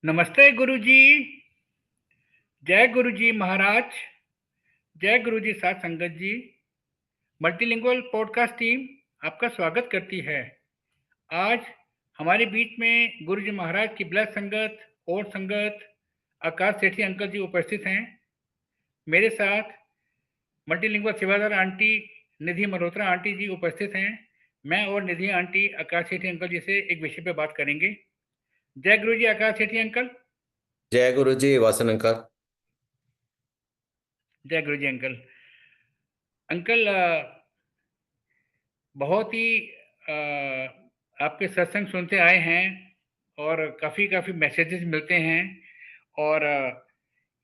नमस्ते गुरुजी। जय गुरुजी महाराज। जय गुरुजी साथ संगत जी। मल्टीलिंगुअल पॉडकास्ट टीम आपका स्वागत करती है। आज हमारे बीच में गुरुजी महाराज की ब्लड संगत और संगत आकाश सेठी अंकल जी उपस्थित हैं। मेरे साथ मल्टीलिंगुअल सेवादार आंटी निधि मल्होत्रा आंटी जी उपस्थित हैं। मैं और निधि आंटी आकाश सेठी अंकल जी से एक विषय पर बात करेंगे। जय गुरुजी आकाश सेठी अंकल। जय गुरु जी वासन अंकल। जय गुरुजी अंकल। अंकल बहुत ही आपके सत्संग सुनते आए हैं और काफ़ी काफ़ी मैसेजेस मिलते हैं। और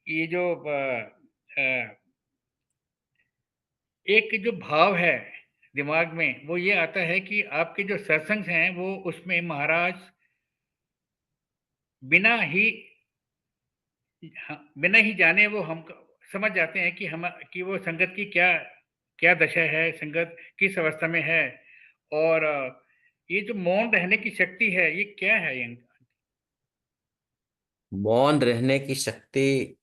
ये जो एक जो भाव है दिमाग में वो ये आता है कि आपके जो सत्संग हैं वो उसमें महाराज बिना ही बिना ही जाने वो हम समझ जाते हैं कि वो संगत की क्या क्या दशा है, संगत किस अवस्था में है। और ये जो मौन रहने की शक्ति है ये क्या है ये? मौन रहने की शक्ति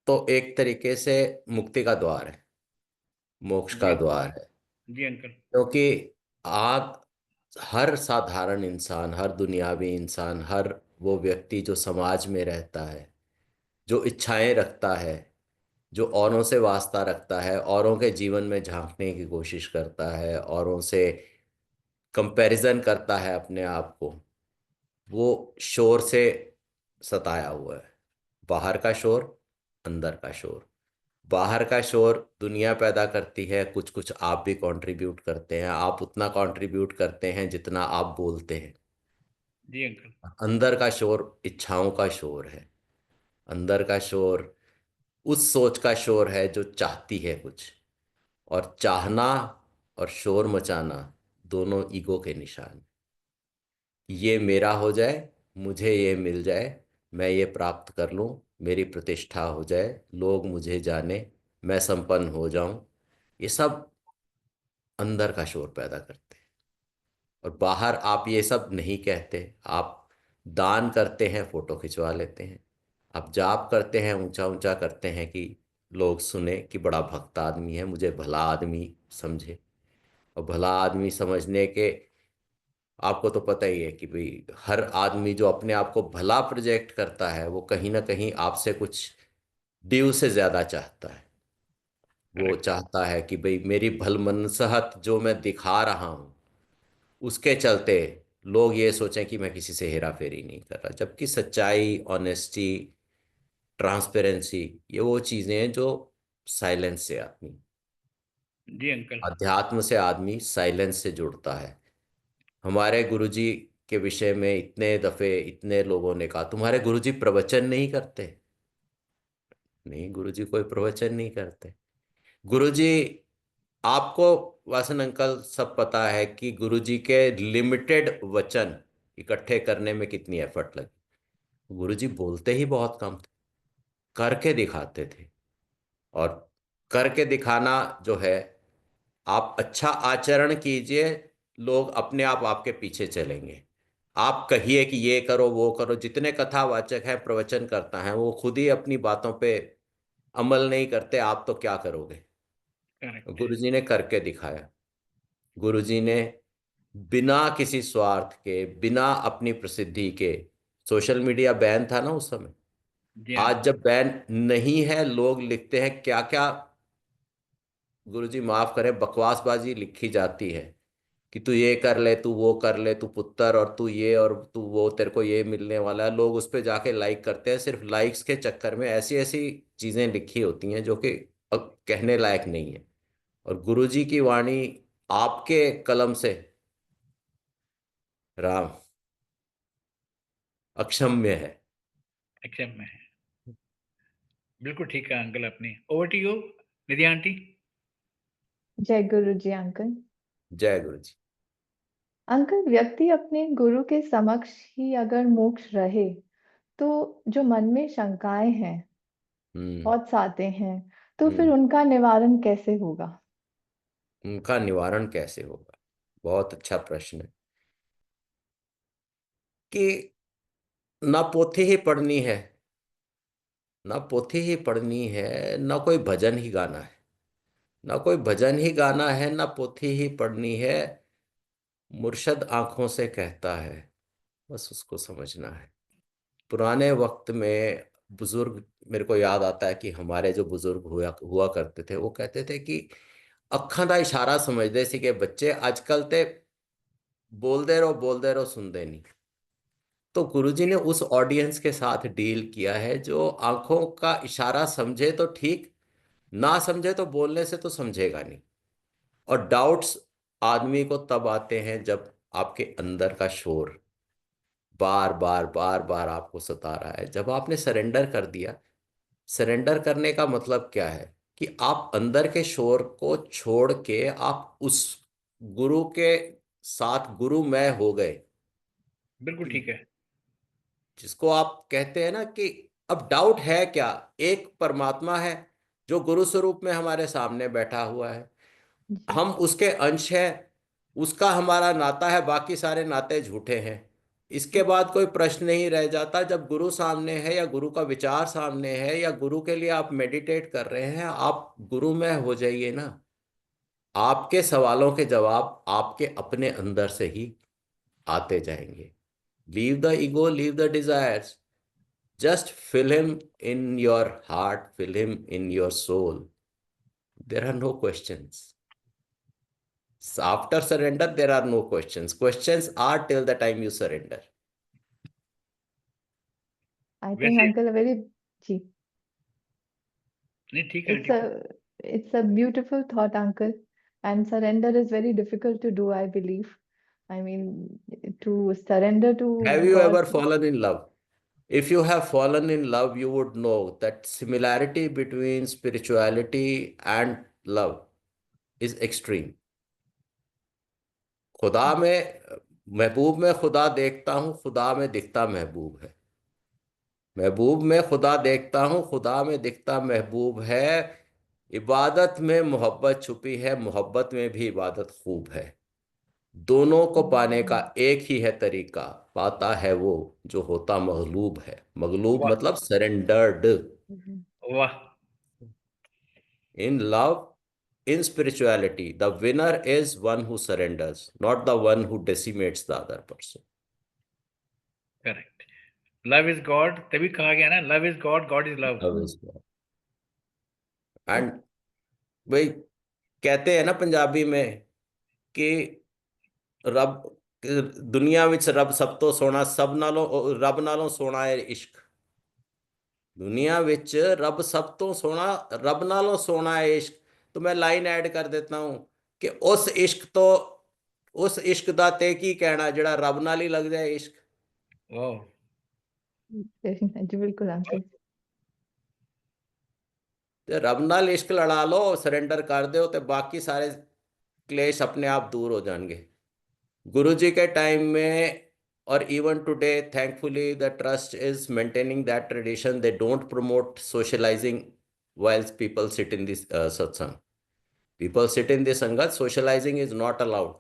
तो एक तरीके से मुक्ति का द्वार है, मोक्ष जी का द्वार है। जी अंकल। क्योंकि आप हर साधारण इंसान, हर दुनियावी इंसान, हर वो व्यक्ति जो समाज में रहता है, जो इच्छाएं रखता है, जो औरों से वास्ता रखता है, औरों के जीवन में झांकने की कोशिश करता है, औरों से कंपैरिजन करता है अपने आप को, वो शोर से सताया हुआ है। बाहर का शोर, अंदर का शोर। बाहर का शोर दुनिया पैदा करती है, कुछ कुछ आप भी कंट्रीब्यूट करते हैं, आप उतना कंट्रीब्यूट करते हैं जितना आप बोलते हैं। जी अंकल। अंदर का शोर इच्छाओं का शोर है। अंदर का शोर उस सोच का शोर है जो चाहती है कुछ। और चाहना और शोर मचाना दोनों ईगो के निशान। ये मेरा हो जाए, मुझे ये मिल जाए, मैं ये प्राप्त कर लूं, मेरी प्रतिष्ठा हो जाए, लोग मुझे जाने, मैं संपन्न हो जाऊं। ये सब अंदर का शोर पैदा करते हैं। और बाहर आप ये सब नहीं कहते। आप दान करते हैं, फोटो खिंचवा लेते हैं। आप जाप करते हैं, ऊंचा ऊंचा करते हैं कि लोग सुने कि बड़ा भक्त आदमी है, मुझे भला आदमी समझे। और भला आदमी समझने के आपको तो पता ही है कि भाई हर आदमी जो अपने आप को भला प्रोजेक्ट करता है वो कहीं ना कहीं आपसे कुछ ड्यू से ज्यादा चाहता है। वो करेक्ट। चाहता है कि भाई मेरी भलमनसहत जो मैं दिखा रहा हूं उसके चलते लोग ये सोचें कि मैं किसी से हेरा फेरी नहीं कर रहा। जबकि सच्चाई, ऑनेस्टी, ट्रांसपेरेंसी, ये वो चीजें हैं जो साइलेंस से आती हैं। जी अंकल। अध्यात्म से आदमी साइलेंस से जुड़ता है। हमारे गुरुजी के विषय में इतने दफे इतने लोगों ने कहा तुम्हारे गुरुजी प्रवचन नहीं करते। नहीं, गुरुजी कोई प्रवचन नहीं करते। गुरुजी आपको, वासन अंकल, सब पता है कि गुरुजी के लिमिटेड वचन इकट्ठे करने में कितनी एफर्ट लगी। गुरुजी बोलते ही बहुत कम थे, करके दिखाते थे। और करके दिखाना जो है, आप अच्छा आचरण कीजिए, लोग अपने आप आपके पीछे चलेंगे। आप कहिए कि ये करो वो करो, जितने कथावाचक हैं, प्रवचन करता है, वो खुद ही अपनी बातों पे अमल नहीं करते, आप तो क्या करोगे। करेक्ट। गुरुजी ने करके दिखाया। गुरुजी ने बिना किसी स्वार्थ के, बिना अपनी प्रसिद्धि के, सोशल मीडिया बैन था ना उस समय। जी आज अंकल। जब बैन नहीं है, लोग लिखते हैं क्या क्या, गुरुजी माफ करें, बकवासबाजी लिखी जाती है कि तू ये कर ले, तू वो कर ले, तू पुत्र और तू ये और तू वो, तेरे को ये मिलने वाला है। लोग उस पर जाके लाइक करते हैं। सिर्फ लाइक्स के चक्कर में ऐसी ऐसी चीजें लिखी होती हैं जो कि अब कहने लायक नहीं है। और गुरुजी की वाणी आपके कलम से, राम, अक्षम्य है। एक्शन में है। बिल्कुल ठीक है अंकल। अपनी over to you Nidhi aunty. जय गुरु जी अंकल। जय गुरु जी। अंकल, व्यक्ति अपने गुरु के समक्ष ही अगर मोक्ष रहे तो जो मन में शंकाएं हैं, हम्म। थॉट्स आते हैं, तो फिर हम्म। उनका निवारण कैसे होगा? उनका निवारण कैसे होगा? बहुत अच्छा प्रश्न है। कि ना पोथी ही पढ़नी है, ना पोथी ही पढ़नी है, ना कोई भजन ही गाना है, ना कोई भजन ही गाना है, ना पोथी ही पढ़नी है। मुर्शद आंखों से कहता है, बस उसको समझना है। पुराने वक्त में बुजुर्ग, मेरे को याद आता है कि हमारे जो बुजुर्ग हुआ हुआ करते थे, वो कहते थे कि अखा का इशारा समझते सी कि बच्चे आजकल ते बोलते रहो सुनते नहीं। तो गुरुजी ने उस ऑडियंस के साथ डील किया है जो आंखों का इशारा समझे तो ठीक, ना समझे तो बोलने से तो समझेगा नहीं। और डाउट्स आदमी को तब आते हैं जब आपके अंदर का शोर बार बार बार बार आपको सता रहा है। जब आपने सरेंडर कर दिया, सरेंडर करने का मतलब क्या है कि आप अंदर के शोर को छोड़ के आप उस गुरु के साथ गुरुमय हो गए। बिल्कुल कि ठीक है। जिसको आप कहते हैं ना कि अब डाउट है क्या, एक परमात्मा है जो गुरु स्वरूप में हमारे सामने बैठा हुआ है, जी। हम उसके अंश हैं, उसका हमारा नाता है, बाकी सारे नाते झूठे हैं। इसके बाद कोई प्रश्न नहीं रह जाता। जब गुरु सामने है या गुरु का विचार सामने है या गुरु के लिए आप मेडिटेट कर रहे हैं, आप गुरु में हो जाइए ना। आपके सवालों के जवाब आपके अपने अंदर से ही आते जाएंगे। Leave the ego, leave the desires, just fill him in your heart, fill him in your soul. There are no questions. So after surrender, there are no questions. Questions are till the time you surrender. I think वैसे uncle very जी। नहीं, ठीक है It's aunty. a beautiful thought, uncle. And surrender is very difficult to do, I believe. I mean, to surrender Have to you ever God. fallen in love? If you have fallen in love, you would know that similarity between spirituality and love is extreme. खुदा में, महबूब में खुदा देखता हूँ, खुदा में दिखता महबूब है। महबूब में खुदा देखता हूँ, खुदा में दिखता महबूब है। इबादत में मोहब्बत छुपी है, मोहब्बत में भी इबादत खूब है। दोनों को पाने का एक ही है तरीका, पाता है वो जो होता मगलूब है। मगलूब वाह मतलब सरेंडर्ड। Mhm. वाह। In love, in spirituality, the winner is one who surrenders, not the one who decimates the other person. Correct. Love is God, तभी कहा गया ना, love is God, God is love. Love is God. And वही कहते हैं ना पंजाबी में कि रब, दुनिया विच रब सब तो सोना, सब नालों रब नालों सोना है इश्क। दुनिया विच रब सब तो सोना, रब नालों सोना है इश्क। तो मैं लाइन ऐड कर देता हूं कि उस इश्क तो, उस इश्क दा ते की कहना जेड़ा रब नाल ही लग जाए इश्क। वाह। Very nice. बिल्कुल अंकल। ते रब नाल इश्क लड़ा लो, सरेंडर कर दो, ते बाकी सारे क्लेश अपने आप दूर हो जाएंगे। गुरु जी के टाइम में और even today, thankfully the trust is maintaining that tradition. They don't promote socializing whilst people sit in this satsang. People sit in this sangat, socializing is not allowed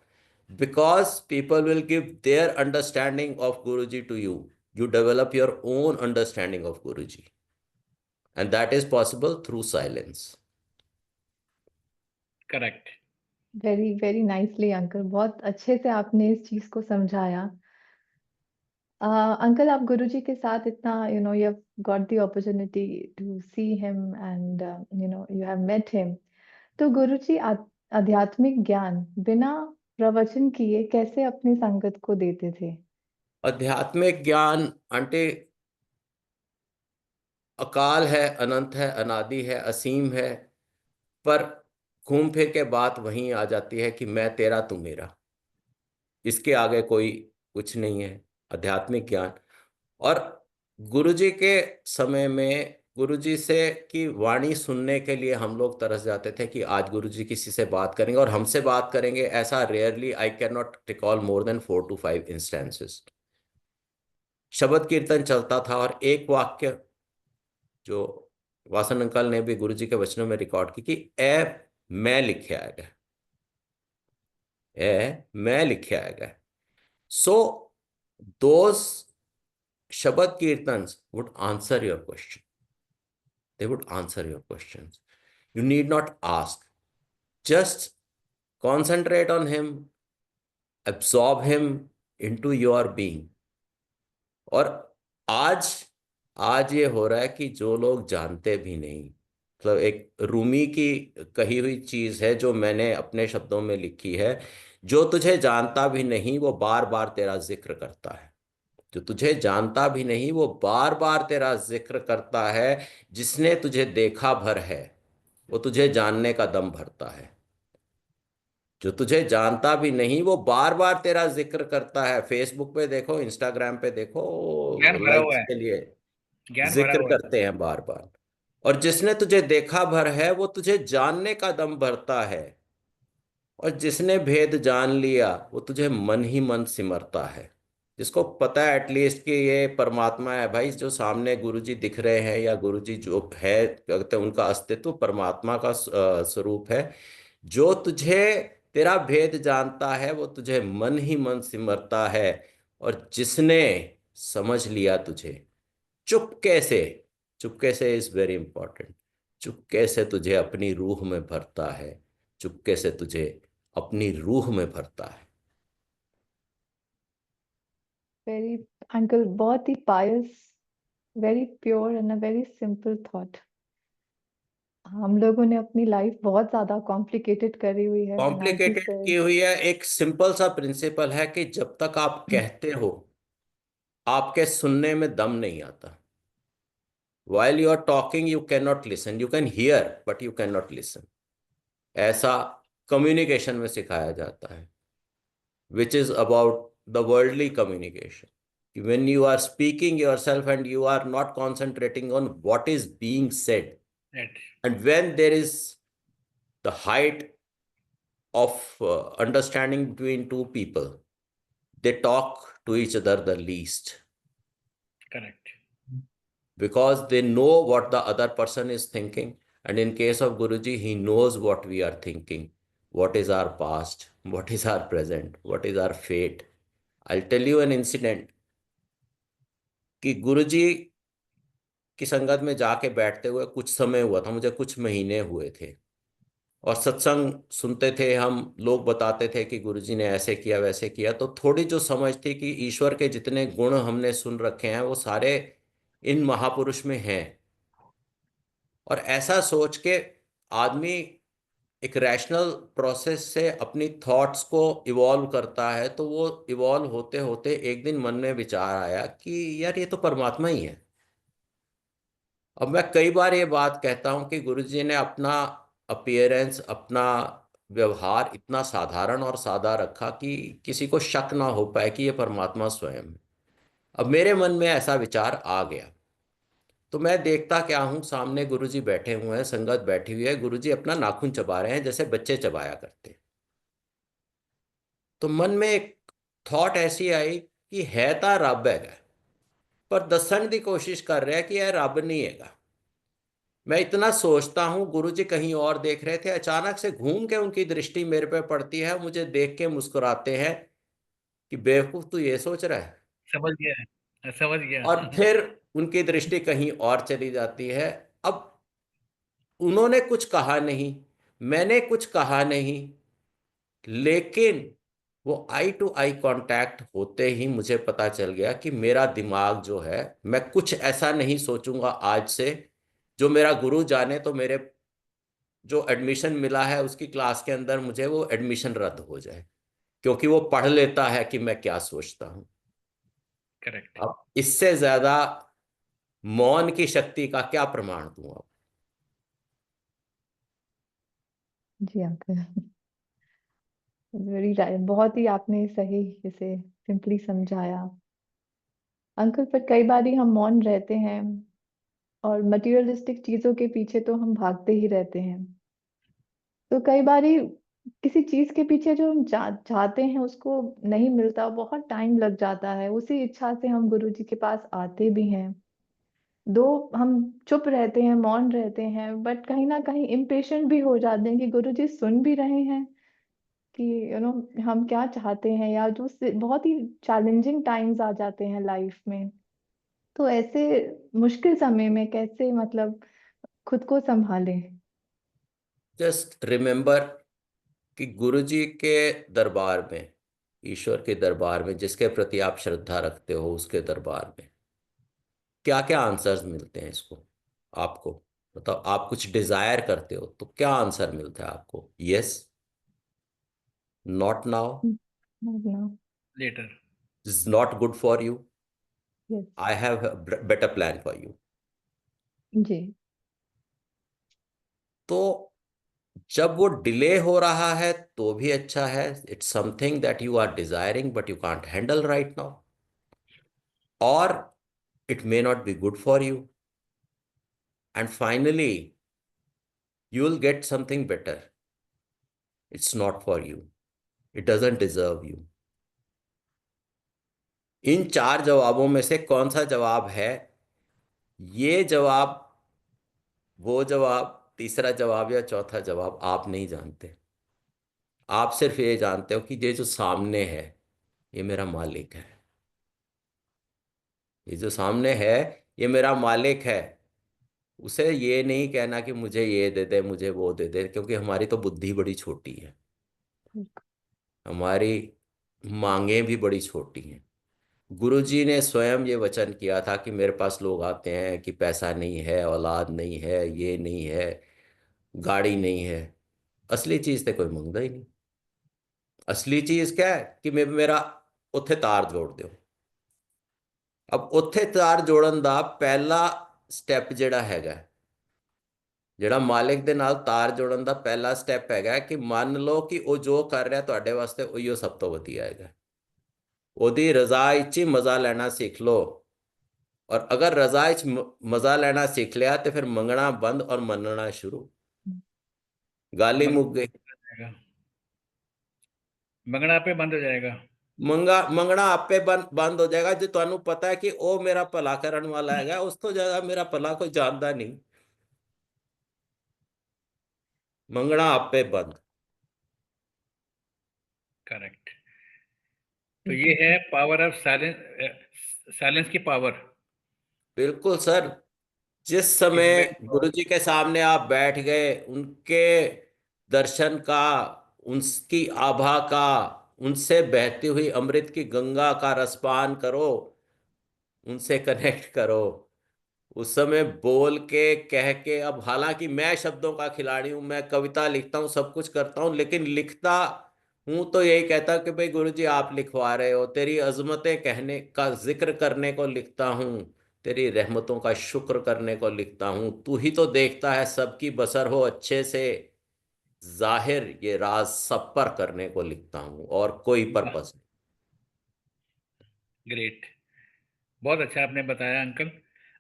because people will give their understanding of Guruji to you. You develop your own understanding of Guruji, and that is possible through silence. Correct. Very very nicely uncle, बहुत अच्छे से आपने इस चीज को समझाया। Uncle, आप गुरुजी के साथ इतना you have got the opportunity to see him and you have met him. तो गुरुजी आध्यात्मिक ज्ञान बिना प्रवचन किए कैसे अपनी संगत को देते थे? आध्यात्मिक ज्ञान आंटी अकाल है, अनंत है, अनादि है, असीम है। पर घूम फिर के बात वहीं आ जाती है कि मैं तेरा तू मेरा, इसके आगे कोई कुछ नहीं है आध्यात्मिक ज्ञान। और गुरुजी के समय में गुरुजी से की वाणी सुनने के लिए हम लोग तरस जाते थे कि आज गुरुजी किसी से बात करेंगे और हमसे बात करेंगे, ऐसा rarely, I can not recall more than 4 to 5 instances. शब्द कीर्तन चलता था और एक वाक्य जो वासन अंकल ने भी गुरुजी के वचनों में रिकॉर्ड की कि ए मैं लिखे आएगा, ए मैं लिखे आएगा। So those Shabad Kirtans would answer your question. They would answer your questions. You need not ask. Just concentrate on him, absorb him into your being. और आज आज ये हो रहा है कि जो लोग जानते भी नहीं, मतलब एक रूमी की कही हुई चीज है जो मैंने अपने शब्दों में लिखी है, जो तुझे जानता भी नहीं वो बार बार तेरा जिक्र करता है। जो तुझे जानता भी नहीं वो बार बार तेरा जिक्र करता है। जिसने तुझे देखा भर है वो तुझे जानने का दम भरता है। जो तुझे जानता भी नहीं वो बार बार तेरा जिक्र करता है। फेसबुक पे देखो, इंस्टाग्राम पे ज्ञान देखो, भरा हुआ लाइक्स है, के लिए ज्ञान भरा जिक्र हुआ है। करते हैं बार बार। और जिसने तुझे देखा भर है वो तुझे जानने का दम भरता है। और जिसने भेद जान लिया वो तुझे मन ही मन सिमरता है। जिसको पता है एटलीस्ट कि ये परमात्मा है भाई, जो सामने गुरुजी दिख रहे हैं या गुरुजी जो है, क्या कहते हैं, उनका अस्तित्व परमात्मा का स्वरूप है। जो तुझे तेरा भेद जानता है वो तुझे मन ही मन सिमरता है। और जिसने समझ लिया तुझे चुपके से, चुपके से इज वेरी इंपॉर्टेंट, चुपके से तुझे अपनी रूह में भरता है। चुपके से तुझे अपनी रूह में भरता है। वेरी अंकल, बहुत ही pious, very pure and a very simple thought. हम लोगों ने अपनी लाइफ बहुत ज्यादा कॉम्प्लिकेटेड करी हुई है एंड आई जी कॉम्प्लिकेटेड सर। की हुई है। एक सिंपल सा प्रिंसिपल है कि जब तक आप कहते हो आपके सुनने में दम नहीं आता। while you are talking you cannot listen, you can hear but you cannot listen। ऐसा कम्युनिकेशन में सिखाया जाता है, which is about the worldly communication। When you are speaking yourself and you are not concentrating on what is being said, Right. and when there is the height of understanding between two people, they talk to each other the least, Correct. because they know what the other person is thinking. And in case of Guruji, he knows what we are thinking, what is our past, what is our present, what is our fate। I'll tell you an incident कि गुरुजी की संगत में जाके बैठते हुए कुछ समय हुआ था, मुझे कुछ महीने हुए थे। और सत्संग सुनते थे हम, लोग बताते थे कि गुरुजी ने ऐसे किया वैसे किया, तो थोड़ी जो समझ थी कि ईश्वर के जितने गुण हमने सुन रखे हैं वो सारे इन महापुरुष में हैं। और ऐसा सोच के आदमी एक रैशनल प्रोसेस से अपनी थॉट्स को इवॉल्व करता है, तो वो इवॉल्व होते होते एक दिन मन में विचार आया कि यार ये तो परमात्मा ही है। अब मैं कई बार ये बात कहता हूं कि गुरुजी ने अपना अपीयरेंस, अपना व्यवहार इतना साधारण और सादा रखा कि किसी को शक ना हो पाए कि ये परमात्मा स्वयं है। अब मेरे मन में ऐसा विचार आ गया, तो मैं देखता क्या हूँ, सामने गुरुजी बैठे हुए हैं, संगत बैठी हुई है, गुरुजी अपना नाखून चबा रहे हैं जैसे बच्चे चबाया करते हैं। तो मन में एक थॉट ऐसी आई कि है ता रब है, पर दसन की कोशिश कर रहा है कि यह रब नहीं है। मैं इतना सोचता हूँ, गुरुजी कहीं और देख रहे थे, अचानक से घूम के उनकी दृष्टि मेरे पे पड़ती है, मुझे देख के मुस्कुराते हैं कि बेवकूफ तू ये सोच रहा है। समझ गया, समझ गया। और फिर उनकी दृष्टि कहीं और चली जाती है। अब उन्होंने कुछ कहा नहीं, मैंने कुछ कहा नहीं, लेकिन वो आई टू आई कांटेक्ट होते ही मुझे पता चल गया कि मेरा दिमाग जो है, मैं कुछ ऐसा नहीं सोचूंगा आज से जो मेरा गुरु जाने तो मेरे जो एडमिशन मिला है उसकी क्लास के अंदर मुझे वो एडमिशन रद्द हो जाए, क्योंकि वो पढ़ लेता है कि मैं क्या सोचता हूं। करेक्ट। अब इससे ज्यादा मौन की शक्ति का क्या प्रमाण दूं अब। जी अंकल, वेरी राइट, बहुत ही आपने सही इसे सिंपली समझाया अंकल। पर कई बार हम मौन रहते हैं और मटेरियलिस्टिक चीजों के पीछे तो हम भागते ही रहते हैं। तो कई बार किसी चीज के पीछे जो हम चाहते हैं उसको नहीं मिलता, बहुत टाइम लग जाता है। उसी इच्छा से हम गुरुजी के पास आते भी हैं, दो हम चुप रहते हैं, मौन रहते हैं, बट कहीं ना कहीं इम्पेशेंट भी हो जाते हैं कि गुरुजी सुन भी रहे हैं कि हम क्या चाहते हैं, या जो बहुत ही चैलेंजिंग टाइम्स आ जाते हैं लाइफ में। तो ऐसे मुश्किल समय में कैसे मतलब खुद को संभालें? जस्ट रिमेम्बर कि गुरु जी के दरबार में, ईश्वर के दरबार में, जिसके प्रति आप श्रद्धा रखते हो, उसके दरबार में क्या क्या आंसर्स मिलते हैं इसको आपको? मतलब आप कुछ डिजायर करते हो तो क्या आंसर मिलता है आपको? Yes, not now, No. Is not good for you, Yes. I have better plan for you. जी। तो जब वो डिले हो रहा है तो भी अच्छा है, it's something that you are desiring but you can't handle right now, और it may not be good for you, and finally you will get something better. It's not for you, it doesn't deserve you. इन चार जवाबों में से कौन सा जवाब है? ये जवाब, वो जवाब, तीसरा जवाब या चौथा जवाब आप नहीं जानते। आप सिर्फ ये जानते हो कि ये जो सामने है ये मेरा मालिक है, ये जो सामने है ये मेरा मालिक है। उसे ये नहीं कहना कि मुझे ये दे दे, मुझे वो दे दे, क्योंकि हमारी तो बुद्धि बड़ी छोटी है, हमारी मांगे भी बड़ी छोटी हैं। गुरुजी ने स्वयं ये वचन किया था कि मेरे पास लोग आते हैं कि पैसा नहीं है, औलाद नहीं है, ये नहीं है, गाड़ी नहीं है। असली चीज तो कोई मंगता ही नहीं। असली चीज क्या है कि मेरा उत्थे तार जोड़ दो। अब उत्थे तार जोड़न ਦਾ ਪਹਿਲਾ ਸਟੈਪ ਜਿਹੜਾ ਹੈਗਾ, ਜਿਹੜਾ ਮਾਲਿਕ ਦੇ ਨਾਲ ਤਾਰ ਜੋੜਨ ਦਾ ਪਹਿਲਾ ਸਟੈਪ ਹੈਗਾ ਕਿ ਮੰਨ ਲਓ ਕਿ ਉਹ ਜੋ ਕਰ ਰਿਹਾ ਤੁਹਾਡੇ ਵਾਸਤੇ ਉਹੀਓ ਸਭ ਤੋਂ ਵਧੀਆ ਹੈਗਾ। ਉਹਦੀ ਰਜ਼ਾ ਵਿੱਚ ਹੀ ਮਜ਼ਾ ਲੈਣਾ ਸਿੱਖ ਲਓ, और अगर रजा मजा लेना सीख लिया तो फिर मंगना बंद और मनना शुरू। गाली मंग मुक गई। जाएगा, मंगना पे बंद हो जाएगा। मंगना आपे बंद हो जाएगा। जो ਤੁਹਾਨੂੰ पता है कि ਉਹ मेरा भला ਕਰਨ वाला हैगा, उस तो ज्यादा मेरा भला कोई जानता नहीं। मंगना आपे बंद। करेक्ट। तो ये है पावर ऑफ साइलेंस, साइलेंस की पावर। बिल्कुल सर। जिस इज समय वेरी गुरु पावरफुल। जी के सामने आप बैठ गए, उनके दर्शन का, उनकी आभा का, उनसे बहती हुई अमृत की गंगा का रसपान करो, उनसे कनेक्ट करो। उस समय बोल के, कह के, अब हालांकि मैं शब्दों का खिलाड़ी हूं, मैं कविता लिखता हूं, सब कुछ करता हूं, लेकिन लिखता हूं तो यही कहता कि भाई गुरु जी आप लिखवा रहे हो, तेरी अजमतें कहने का जिक्र करने को लिखता हूं, तेरी रहमतों का शुक्र करने को लिखता हूं। तू ही तो देखता है सबकी बसर हो अच्छे से, जाहिर ये राज सब पर करने को लिखता हूं, और कोई पर्पस ग्रेट। बहुत अच्छा आपने बताया अंकल।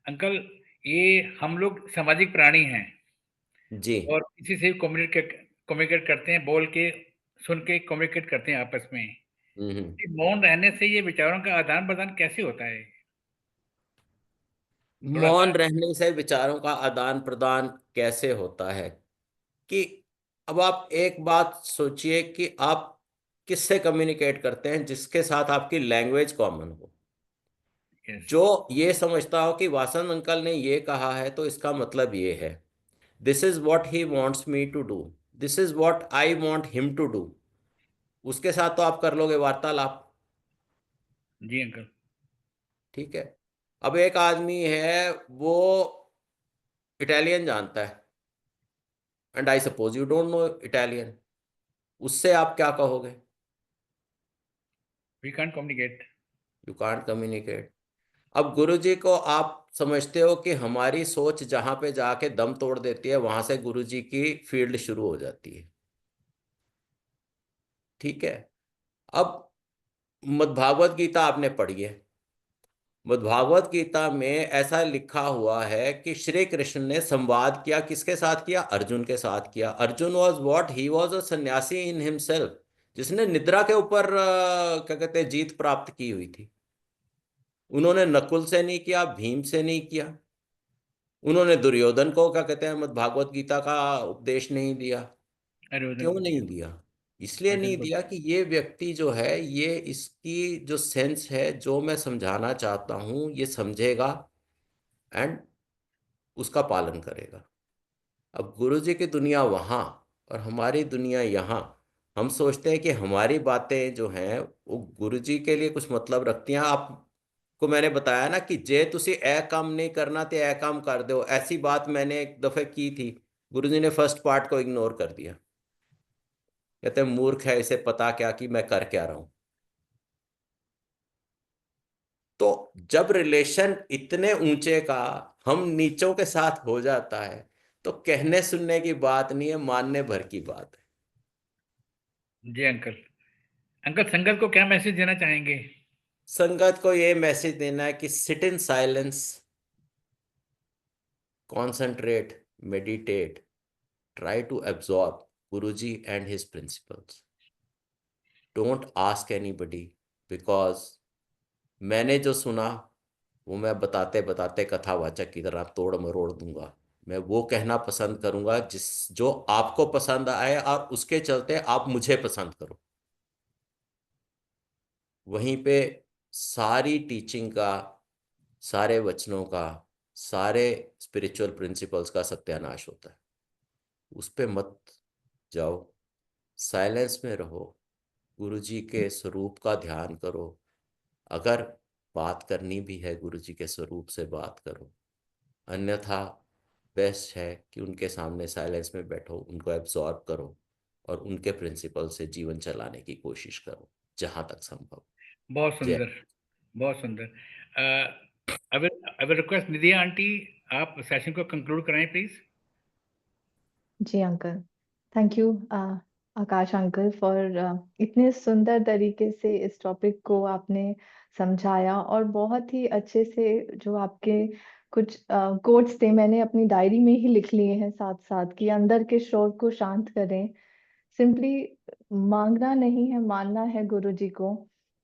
अंकल, ये हम लोग सामाजिक प्राणी हैं नहीं। जी। और किसी से कम्युनिकेट कम्युनिकेट करते हैं, बोल के, सुन के कम्युनिकेट करते हैं आपस में। हम्म। ये मौन रहने से ये विचारों का आदान प्रदान कैसे होता है? थोड़ा सा। मौन रहने से विचारों का आदान प्रदान कैसे होता है कि अब आप एक बात सोचिए कि आप किससे कम्युनिकेट करते हैं? जिसके साथ आपकी लैंग्वेज कॉमन हो। यस। जो ये समझता हो कि वासन अंकल ने ये कहा है तो इसका मतलब ये है, this is what he wants me to do, this is what I want him to do, उसके साथ तो आप कर लोगे वार्तालाप। जी अंकल। ठीक है। अब एक आदमी है, वो इटालियन जानता है, and I suppose you don't know Italian, उससे आप क्या कहोगे? We can't communicate. You can't communicate. अब गुरु जी को आप समझते हो कि हमारी सोच जहां पे जाके दम तोड़ देती है, वहां से गुरु जी की फील्ड शुरू हो जाती है। ठीक है। अब मद्भागवत गीता आपने पढ़ी है। मद्भागवत गीता में ऐसा लिखा हुआ है कि श्री कृष्ण ने संवाद किया, किसके साथ किया? अर्जुन के साथ किया। Arjun was what? He was a सन्यासी इन हिमसेल्फ, जिसने निद्रा के ऊपर क्या कहते हैं, जीत प्राप्त की हुई थी। उन्होंने नकुल से नहीं किया, भीम से नहीं किया, उन्होंने दुर्योधन को क्या कहते हैं, मद्भागवत गीता का उपदेश नहीं दिया। अरे उधर क्यों को नहीं दिया। दिया? इसलिए नहीं बिल्कुल। दिया कि ये व्यक्ति जो है, ये इसकी जो सेंस है, जो मैं समझाना चाहता हूं, ये समझेगा एंड उसका पालन करेगा। अब गुरुजी की दुनिया वहां और हमारी दुनिया यहाँ। हम सोचते हैं कि हमारी बातें जो हैं वो गुरुजी के लिए कुछ मतलब रखती हैं। आपको मैंने बताया ना कि जे तुसी ए काम नहीं करना तो ए काम कर दो, ऐसी बात मैंने एक दफे की थी। गुरुजी ने फर्स्ट पार्ट को इग्नोर कर दिया। कहते हैं, मूर्ख है, इसे पता क्या कि मैं कर क्या रहा हूं। तो जब रिलेशन इतने ऊंचे का हम नीचों के साथ हो जाता है, तो कहने सुनने की बात नहीं है, मानने भर की बात है। जी अंकल। अंकल, संगत को क्या मैसेज देना चाहेंगे? संगत को ये मैसेज देना है कि sit in silence, concentrate, meditate, try to absorb Guruji and his principles. Don't ask anybody, because मैंने जो सुना वो मैं बताते बताते कथावाचक की तरह तोड़ मरोड़ दूंगा। मैं वो कहना पसंद करूंगा जिस जो आपको पसंद आए और उसके चलते आप मुझे पसंद करो। वहीं पे सारी टीचिंग का, सारे वचनों का, सारे स्पिरिचुअल प्रिंसिपल्स का सत्यानाश होता है। उस पे मत जाओ, साइलेंस में रहो, गुरुजी के स्वरूप का ध्यान करो। अगर बात करनी भी है, गुरुजी के स्वरूप से बात करो, अन्यथा बेस्ट है कि उनके सामने साइलेंस में बैठो, उनको एब्जॉर्ब करो और उनके प्रिंसिपल से जीवन चलाने की कोशिश करो जहां तक संभव। बहुत जय। सुंदर, बहुत सुंदर। I will request Nidhiya aunty, आप सेशन को कंक्लूड कराएं प्लीज। जी uncle, thank you Akash uncle for इतने सुंदर तरीके से इस टॉपिक को आपने समझाया और बहुत ही अच्छे से जो आपके कुछ कोट्स थे मैंने अपनी डायरी में ही लिख लिए हैं साथ साथ कि अंदर के शोर को शांत करें, सिंपली मांगना नहीं है, मानना है गुरुजी को,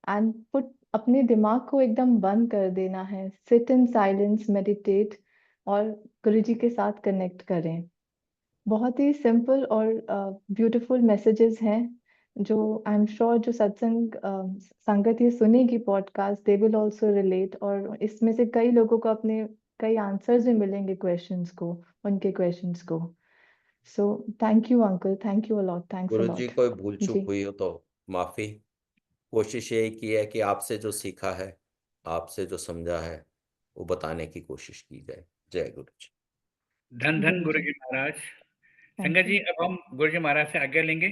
एंड पुट अपने दिमाग को एकदम बंद कर देना है, सिट इन साइलेंस, मेडिटेट और गुरुजी के साथ कनेक्ट करें। बहुत ही सिंपल और ब्यूटीफुल मैसेजेस हैं जो आई एम श्योर जो सत्संग संगत ये सुनेगी podcast, they will also relate और इसमें से कई लोगों को अपने कई आंसर्स भी मिलेंगे क्वेश्चंस को, उनके क्वेश्चंस को। So thank you uncle, thank you a lot, thanks Guruji a lot. कोई भूल चूक जी हुई हो तो माफी। कोशिश यही की है कि आपसे जो सीखा है, आपसे जो समझा है, वो बताने की कोशिश की जाए। जय गुरु जी। धन धन गुरुजी, गुरुजी महाराज। थैंक संगत यू। जी, अब हम गुरुजी महाराज से आज्ञा लेंगे।